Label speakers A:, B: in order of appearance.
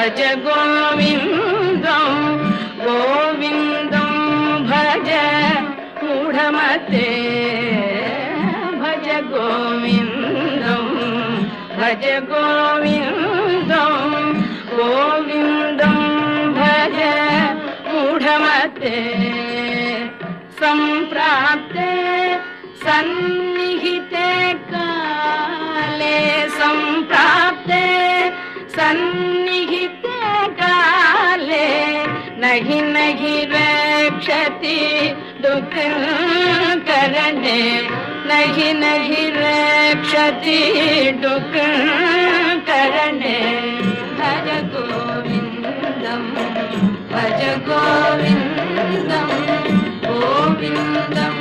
A: भज गोविन्दं गोविन्दं भज मूढमते भज गोविन्दं भज गोविन्दं गोविन्दं भज मूढमते सम्प्राप्ते सन्निहिते काले सम्प्राप्ते सन्निहिते काले नहि नहि रक्षति दुःखकरणे नहि नहि रक्षति दुःखकरणे भज गोविन्दं भज गोविन्दं गोविन्दं